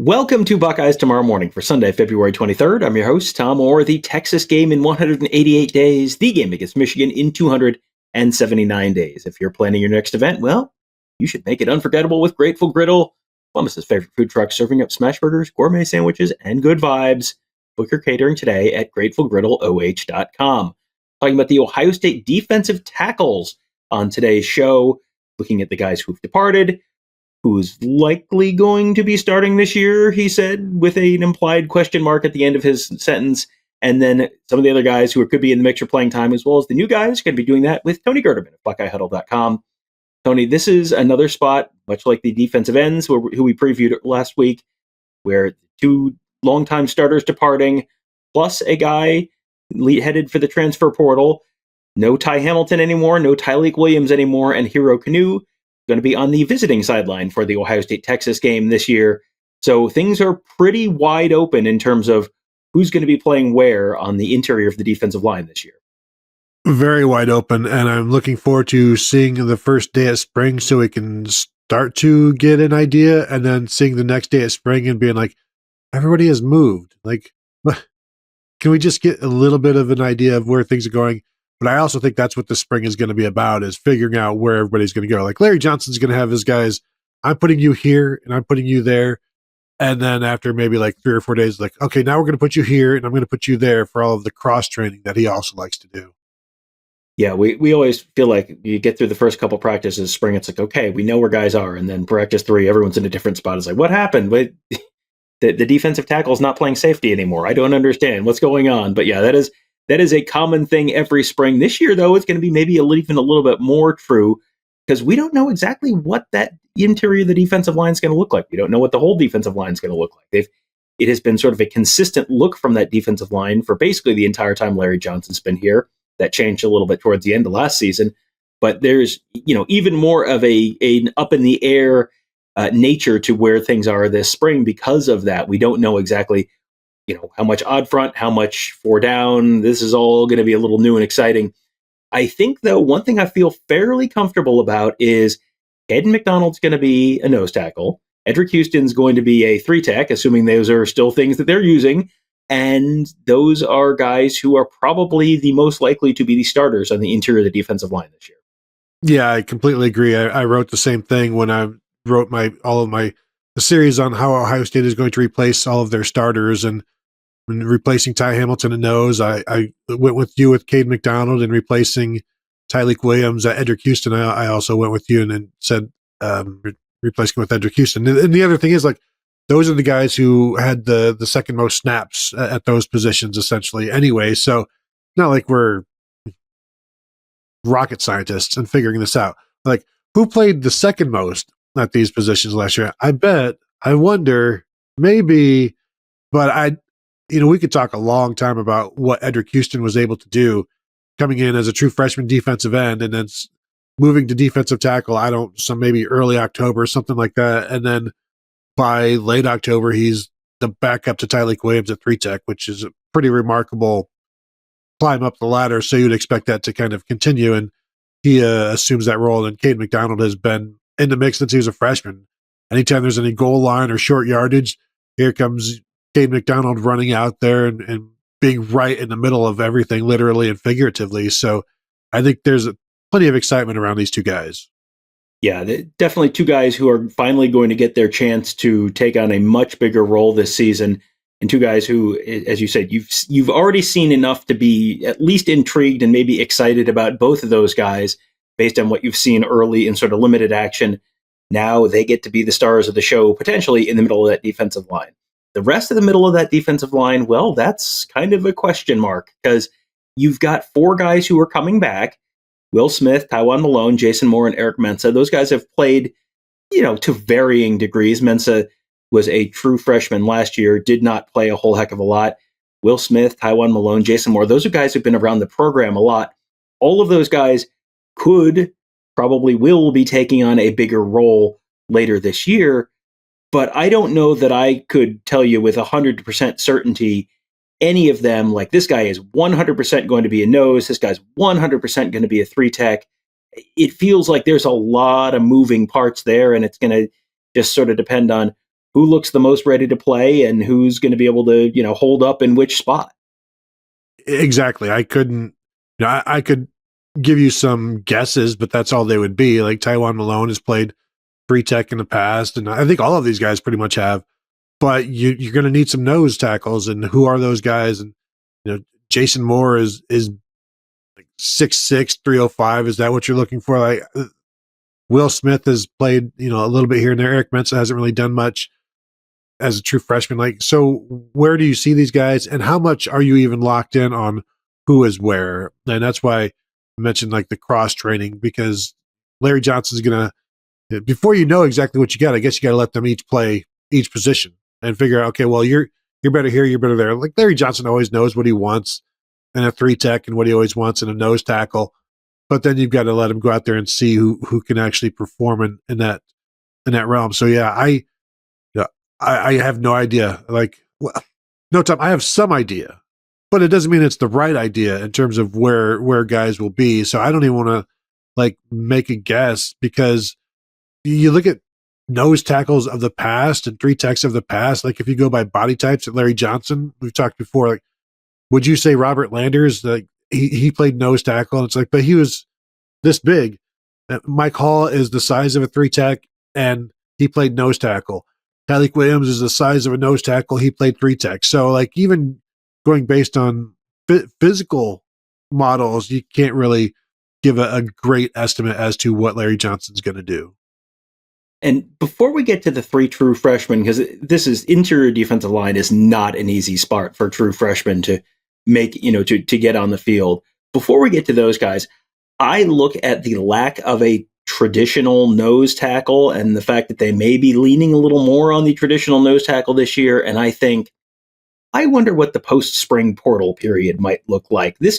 Welcome to Buckeyes Tomorrow Morning for Sunday, February 23rd. I'm your host, Tom Orr. The Texas game in 188 days, the game against Michigan in 279 days. If you're planning your next event, well, you should make it unforgettable with Grateful Griddle, Columbus's favorite food truck, serving up smash burgers, gourmet sandwiches, and good vibes. Book your catering today at gratefulgriddleoh.com. Talking about the Ohio State defensive tackles on today's show, looking at the guys who've departed, who's likely going to be starting this year, he said, with an implied question mark at the end of his sentence. And then some of the other guys who could be in the mix for playing time, as well as the new guys, going to be doing that with Tony Gerdeman of BuckeyeHuddle.com. Tony, this is another spot, much like the defensive ends who we previewed last week, where two longtime starters departing, plus a guy headed for the transfer portal. No Ty Hamilton anymore, no Tyleik Williams anymore, and Hero Kanu going to be on the visiting sideline for the Ohio State-Texas game this year. So things are pretty wide open in terms of who's going to be playing where on the interior of the defensive line this year. Very wide open, and I'm looking forward to seeing the first day of spring so we can start to get an idea, and then seeing the next day of spring and being like, everybody has moved. Like, can we just get a little bit of an idea of where things are going? But I also think that's what the spring is going to be about, is figuring out where everybody's going to go. Like Larry Johnson's going to have his guys, I'm putting you here and I'm putting you there. And then after maybe like 3 or 4 days, like, okay, now we're going to put you here and I'm going to put you there for all of the cross training that he also likes to do. Yeah, we always feel like you get through the first couple practices spring, it's like, okay, we know where guys are. And then practice 3, everyone's in a different spot. It's like, what happened? The defensive tackle is not playing safety anymore. I don't understand what's going on. But yeah, that is a common thing every spring. This year, though, it's going to be maybe even a little bit more true because we don't know exactly what that interior of the defensive line is going to look like. We don't know what the whole defensive line is going to look like. It has been sort of a consistent look from that defensive line for basically the entire time Larry Johnson's been here. That changed a little bit towards the end of last season. But there's even more of an up in the air nature to where things are this spring because of that. We don't know exactly how much odd front, how much 4 down. This is all going to be a little new and exciting. I think, though, one thing I feel fairly comfortable about is Caden McDonald's going to be a nose tackle. Edric Houston's going to be a 3-tech, assuming those are still things that they're using. And those are guys who are probably the most likely to be the starters on the interior of the defensive line this year. Yeah, I completely agree. I wrote the same thing when I wrote the series on how Ohio State is going to replace all of their starters and replacing Ty Hamilton at nose. I went with you with Cade McDonald and replacing Tyleik Williams at Edric Houston. I also went with you and then said replacing with Edric Houston. And the other thing is, like, those are the guys who had the second most snaps at those positions essentially anyway. So not like we're rocket scientists and figuring this out. Like, who played the second most at these positions last year? I wonder, maybe, but we could talk a long time about what Edric Houston was able to do coming in as a true freshman defensive end and then moving to defensive tackle, maybe early October, something like that. And then by late October, he's the backup to Tyleik Williams at 3-tech, which is a pretty remarkable climb up the ladder. So you'd expect that to kind of continue. And he assumes that role. And Cade McDonald has been in the mix since he was a freshman. Anytime there's any goal line or short yardage, here comes Cade McDonald running out there and being right in the middle of everything, literally and figuratively. So I think there's plenty of excitement around these two guys. Yeah, definitely two guys who are finally going to get their chance to take on a much bigger role this season, and two guys who, as you said, you've already seen enough to be at least intrigued and maybe excited about both of those guys based on what you've seen early in sort of limited action. Now they get to be the stars of the show, potentially in the middle of that defensive line. The rest of the middle of that defensive line, well, that's kind of a question mark because you've got 4 guys who are coming back. Will Smith, Tywone Malone, Jason Moore, and Eric Mensah. Those guys have played, to varying degrees. Mensah was a true freshman last year, did not play a whole heck of a lot. Will Smith, Tywone Malone, Jason Moore, those are guys who've been around the program a lot. All of those guys probably will be taking on a bigger role later this year, but I don't know that I could tell you with 100% certainty any of them, like this guy is 100% going to be a nose, this guy's 100% going to be a 3-tech. It feels like there's a lot of moving parts there, and it's going to just sort of depend on who looks the most ready to play and who's going to be able to, hold up in which spot. Exactly. I couldn't, I could give you some guesses, but that's all they would be. Like Taiwan Malone has played three tech in the past, and I think all of these guys pretty much have. But you're going to need some nose tackles, and who are those guys? And Jason Moore is like 6'6", 305. Is that what you're looking for? Like Will Smith has played a little bit here and there. Eric Mensah hasn't really done much as a true freshman. Like, so where do you see these guys, and how much are you even locked in on who is where? And that's why I mentioned like the cross training, because Larry Johnson's going to, before you know exactly what you got, I guess you got to let them each play each position and figure out, okay, well, you're better here, you're better there. Like Larry Johnson always knows what he wants in a three tech and what he always wants in a nose tackle. But then you've got to let him go out there and see who can actually perform in that realm. So yeah, I have no idea. Like, well, no, Tom, I have some idea, but it doesn't mean it's the right idea in terms of where guys will be. So I don't even want to like make a guess, because you look at nose tackles of the past and three techs of the past. Like if you go by body types at Larry Johnson, we've talked before, like, would you say Robert Landers, like he played nose tackle, and it's like, but he was this big. Mike Hall is the size of a three tech and he played nose tackle. Tyleik Williams is the size of a nose tackle. He played three tech. So like even going based on physical models, you can't really give a great estimate as to what Larry Johnson's going to do. And before we get to the three true freshmen, because this is interior defensive line is not an easy spot for true freshmen to make, to get on the field. Before we get to those guys, I look at the lack of a traditional nose tackle and the fact that they may be leaning a little more on the traditional nose tackle this year. And I think, I wonder what the post-spring portal period might look like. This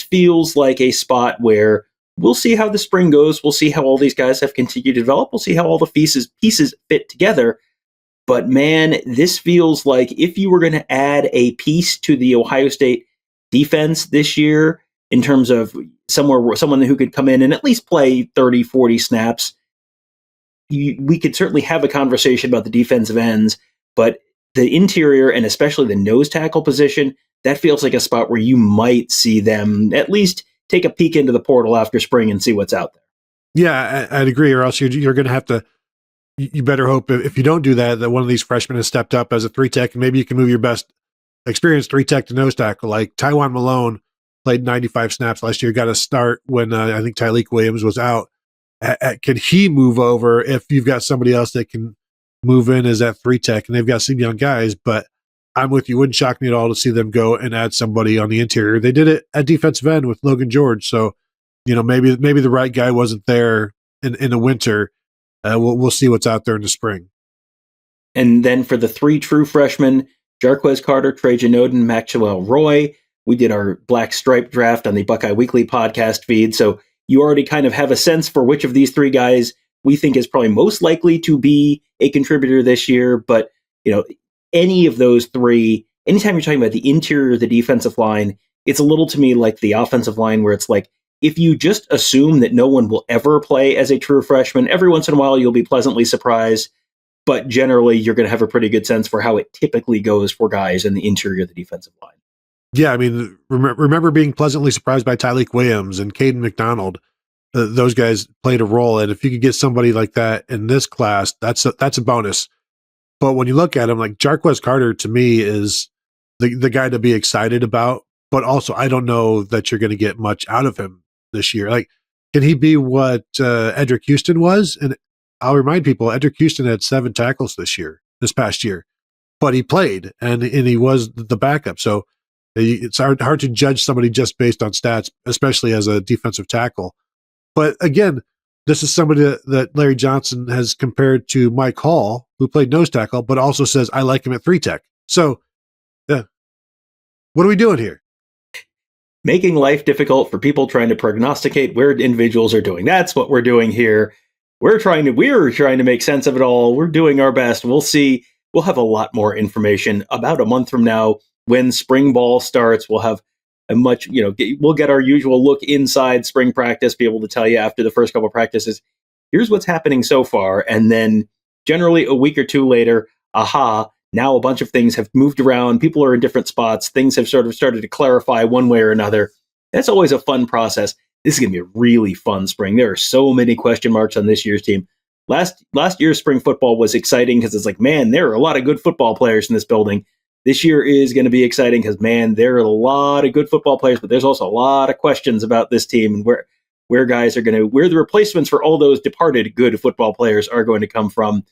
feels like a spot where we'll see how the spring goes. We'll see how all these guys have continued to develop. We'll see how all the pieces fit together. But man, this feels like if you were going to add a piece to the Ohio State defense this year, in terms of someone who could come in and at least play 30, 40 snaps, we could certainly have a conversation about the defensive ends, but the interior and especially the nose tackle position, that feels like a spot where you might see them at least take a peek into the portal after spring and see what's out there. Yeah, I'd agree, or else you're going to have to, you better hope if you don't do that one of these freshmen has stepped up as a three tech, and maybe you can move your best experienced three tech to nose tackle. Like Taiwan Malone played 95 snaps last year, got a start when I think Tyleik Williams was out. Can he move over if you've got somebody else that can move in as that three tech, and they've got some young guys? But I'm with you. Wouldn't shock me at all to see them go and add somebody on the interior. They did it at defensive end with Logan George. So, maybe the right guy wasn't there in the winter. We'll see what's out there in the spring. And then for the three true freshmen, Jarquez Carter, Trajan Oden, Maxwell Roy, we did our Black Stripe draft on the Buckeye Weekly podcast feed. So you already kind of have a sense for which of these three guys we think is probably most likely to be a contributor this year. But, any of those three, anytime you're talking about the interior of the defensive line, it's a little to me like the offensive line, where it's like, if you just assume that no one will ever play as a true freshman, every once in a while you'll be pleasantly surprised. But generally, you're going to have a pretty good sense for how it typically goes for guys in the interior of the defensive line. Yeah, I mean, remember being pleasantly surprised by Tyleik Williams and Caden McDonald. Those guys played a role, and if you could get somebody like that in this class, that's a bonus. But when you look at him, like Jarquez Carter, to me, is the guy to be excited about. But also, I don't know that you're going to get much out of him this year. Like, can he be what Edric Houston was? And I'll remind people, Edric Houston had 7 tackles this past year, but he played and he was the backup. So it's hard to judge somebody just based on stats, especially as a defensive tackle. But again, this is somebody that Larry Johnson has compared to Mike Hall, who played nose tackle, but also says, I like him at three tech. So, yeah, what are we doing here? Making life difficult for people trying to prognosticate where individuals are doing. That's what we're doing here. We're trying to make sense of it all. We're doing our best. We'll see. We'll have a lot more information about a month from now when spring ball starts. We'll have a much, we'll get our usual look inside spring practice, be able to tell you after the first couple of practices, here's what's happening so far. And then generally a week or two later, now a bunch of things have moved around. People are in different spots. Things have sort of started to clarify one way or another. That's always a fun process. This is going to be a really fun spring. There are so many question marks on this year's team. Last year's spring football was exciting because it's like, man, there are a lot of good football players in this building. This year is going to be exciting because, man, there are a lot of good football players, but there's also a lot of questions about this team and where the replacements for all those departed good football players are going to come from.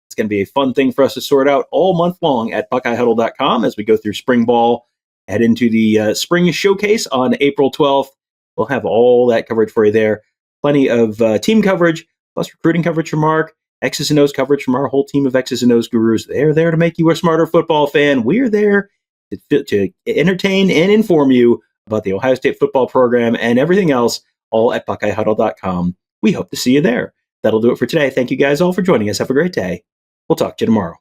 It's going to be a fun thing for us to sort out all month long at BuckeyeHuddle.com as we go through spring ball, head into the spring showcase on April 12th. We'll have all that coverage for you there. Plenty of team coverage, plus recruiting coverage from Mark, X's and O's coverage from our whole team of X's and O's gurus. They're there to make you a smarter football fan. We're there to entertain and inform you about the Ohio State football program and everything else, all at BuckeyeHuddle.com. We hope to see you there. That'll do it for today. Thank you guys all for joining us. Have a great day. We'll talk to you tomorrow.